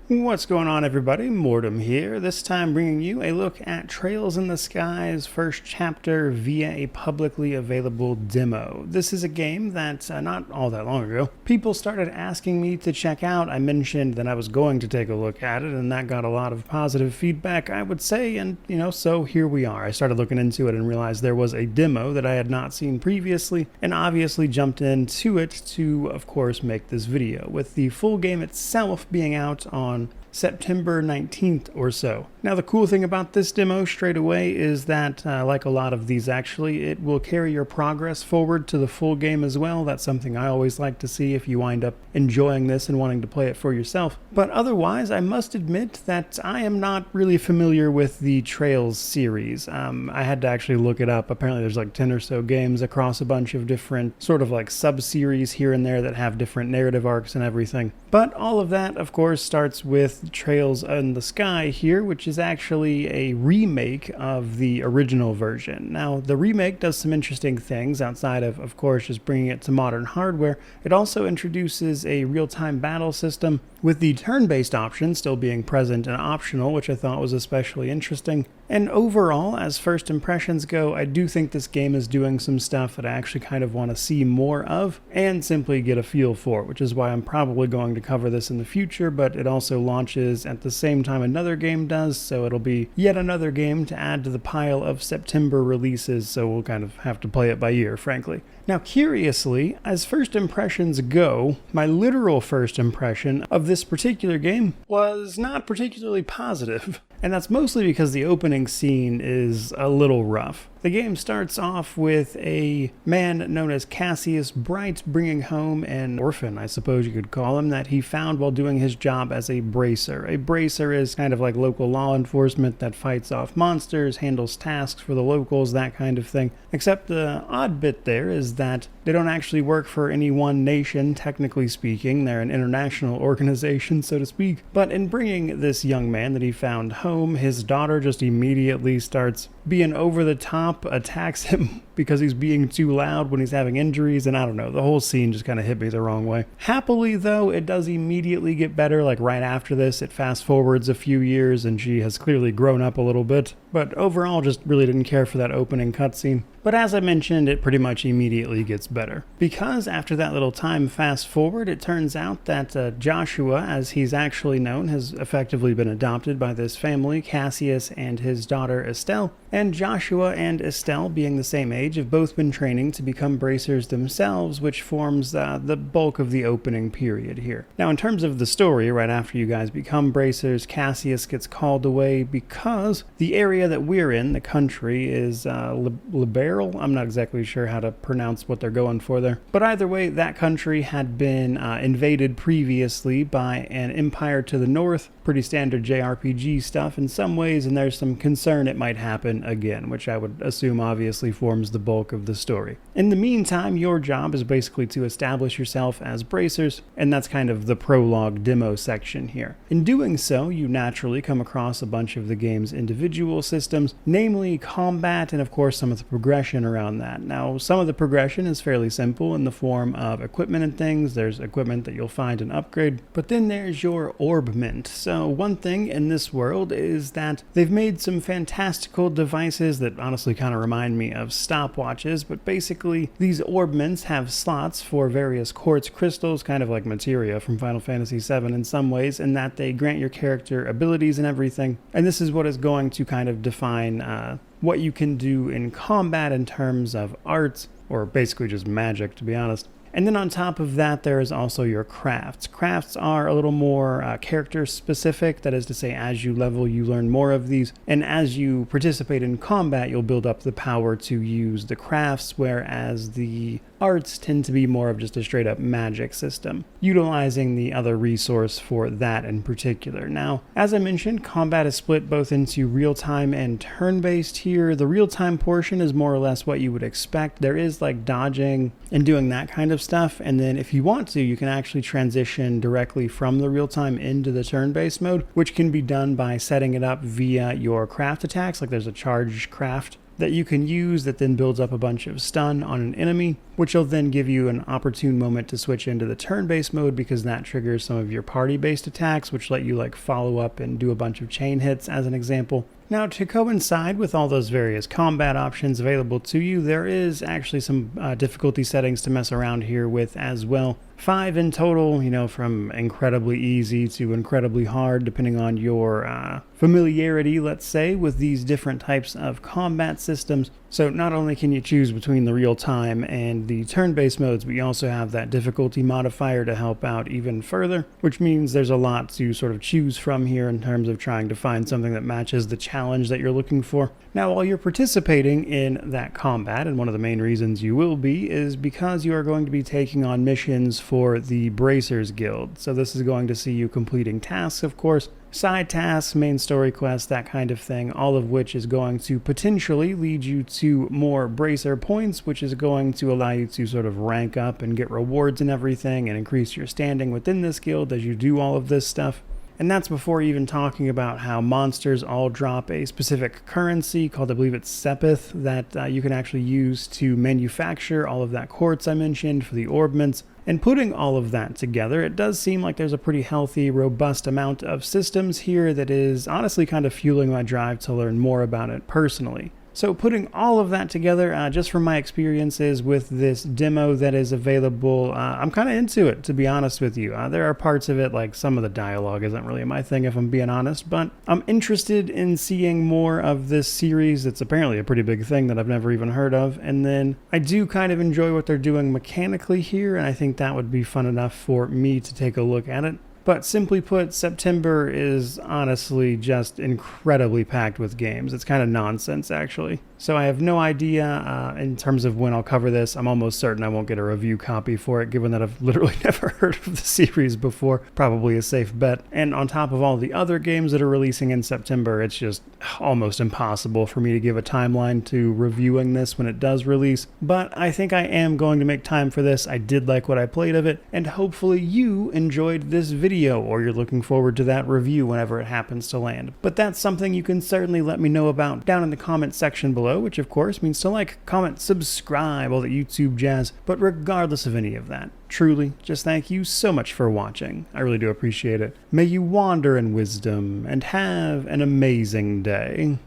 What's going on, everybody? Mortem here, this time bringing you a look at Trails in the Sky's first chapter via a publicly available demo. This is a game that, not all that long ago, people started asking me to check out. I mentioned that I was going to take a look at it, and that got a lot of positive feedback, I would say, and, so here we are. I started looking into it and realized there was a demo that I had not seen previously, and obviously jumped into it to, of course, make this video, with the full game itself being out on September 19th or so. Now, the cool thing about this demo straight away is that, like a lot of these actually, it will carry your progress forward to the full game as well. That's something I always like to see if you wind up enjoying this and wanting to play it for yourself. But otherwise, I must admit that I am not really familiar with the Trails series. I had to actually look it up. Apparently there's like 10 or so games across a bunch of different sort of like sub-series here and there that have different narrative arcs and everything. But all of that, of course, starts with Trails in the Sky here, which is actually a remake of the original version. Now, the remake does some interesting things outside of course, just bringing it to modern hardware. It also introduces a real-time battle system, with the turn-based option still being present and optional, which I thought was especially interesting. And overall, as first impressions go, I do think this game is doing some stuff that I actually kind of want to see more of and simply get a feel for, which is why I'm probably going to cover this in the future, but it also launches at the same time another game does, so it'll be yet another game to add to the pile of September releases, so we'll kind of have to play it by ear, frankly. Now, curiously, as first impressions go, my literal first impression of this particular game was not particularly positive. And that's mostly because the opening scene is a little rough. The game starts off with a man known as Cassius Bright bringing home an orphan, I suppose you could call him, that he found while doing his job as a bracer. A bracer is kind of like local law enforcement that fights off monsters, handles tasks for the locals, that kind of thing. Except the odd bit there is that they don't actually work for any one nation, technically speaking. They're an international organization, so to speak. But in bringing this young man that he found home, his daughter just immediately starts being over the top, attacks him because he's being too loud when he's having injuries, and I don't know, the whole scene just kind of hit me the wrong way. Happily, though, it does immediately get better. Like right after this, it fast forwards a few years and she has clearly grown up a little bit, but overall just really didn't care for that opening cutscene. But as I mentioned, it pretty much immediately gets better. Because after that little time fast forward, it turns out that Joshua, as he's actually known, has effectively been adopted by this family, Cassius and his daughter Estelle. And Joshua and Estelle, being the same age, have both been training to become bracers themselves, which forms the bulk of the opening period here. Now, in terms of the story, right after you guys become bracers, Cassius gets called away because the area that we're in, the country, is Liberal. I'm not exactly sure how to pronounce what they're going for there. But either way, that country had been invaded previously by an empire to the north. Pretty standard JRPG stuff in some ways, and there's some concern it might happen again, which I would assume obviously forms the bulk of the story. In the meantime, your job is basically to establish yourself as bracers, and that's kind of the prologue demo section here. In doing so, you naturally come across a bunch of the game's individual systems, namely combat and of course some of the progression around that. Now, some of the progression is fairly simple in the form of equipment and things. There's equipment that you'll find and upgrade, but then there's your orbment. So one thing in this world is that they've made some fantastical devices that honestly kind of remind me of stopwatches, but basically these orbments have slots for various quartz crystals, kind of like materia from Final Fantasy VII in some ways, in that they grant your character abilities and everything. And this is what is going to kind of define what you can do in combat in terms of art, or basically just magic, to be honest. And then on top of that, there is also your crafts. Crafts are a little more character specific. That is to say, as you level, you learn more of these. And as you participate in combat, you'll build up the power to use the crafts, whereas the arts tend to be more of just a straight up magic system, utilizing the other resource for that in particular. Now, as I mentioned, combat is split both into real-time and turn-based here. The real-time portion is more or less what you would expect. There is like dodging and doing that kind of stuff, and then if you want to, you can actually transition directly from the real-time into the turn-based mode, which can be done by setting it up via your craft attacks. Like there's a charge craft that you can use that then builds up a bunch of stun on an enemy, which will then give you an opportune moment to switch into the turn-based mode because that triggers some of your party-based attacks, which let you like follow up and do a bunch of chain hits as an example. Now, to coincide with all those various combat options available to you, there is actually some difficulty settings to mess around here with as well. 5 in total, from incredibly easy to incredibly hard, depending on your familiarity, let's say, with these different types of combat systems. So not only can you choose between the real-time and the turn-based modes, but you also have that difficulty modifier to help out even further, which means there's a lot to sort of choose from here in terms of trying to find something that matches the challenge that you're looking for. Now, while you're participating in that combat, and one of the main reasons you will be, is because you are going to be taking on missions for the Bracers Guild. So this is going to see you completing tasks, of course, side tasks, main story quests, that kind of thing, all of which is going to potentially lead you to more Bracer points, which is going to allow you to sort of rank up and get rewards and everything and increase your standing within this guild as you do all of this stuff. And that's before even talking about how monsters all drop a specific currency called, I believe it's Sepith, that you can actually use to manufacture all of that quartz I mentioned for the orbments. And putting all of that together, it does seem like there's a pretty healthy, robust amount of systems here that is honestly kind of fueling my drive to learn more about it personally. So putting all of that together, just from my experiences with this demo that is available, I'm kind of into it, to be honest with you. There are parts of it, like some of the dialogue isn't really my thing, if I'm being honest, but I'm interested in seeing more of this series. It's apparently a pretty big thing that I've never even heard of, and then I do kind of enjoy what they're doing mechanically here, and I think that would be fun enough for me to take a look at it. But simply put, September is honestly just incredibly packed with games. It's kind of nonsense, actually. So I have no idea in terms of when I'll cover this. I'm almost certain I won't get a review copy for it, given that I've literally never heard of the series before. Probably a safe bet. And on top of all the other games that are releasing in September, it's just almost impossible for me to give a timeline to reviewing this when it does release. But I think I am going to make time for this. I did like what I played of it, and hopefully you enjoyed this video, or you're looking forward to that review whenever it happens to land. But that's something you can certainly let me know about down in the comment section below, which of course means to like, comment, subscribe, all that YouTube jazz. But regardless of any of that, truly, just thank you so much for watching. I really do appreciate it. May you wander in wisdom and have an amazing day.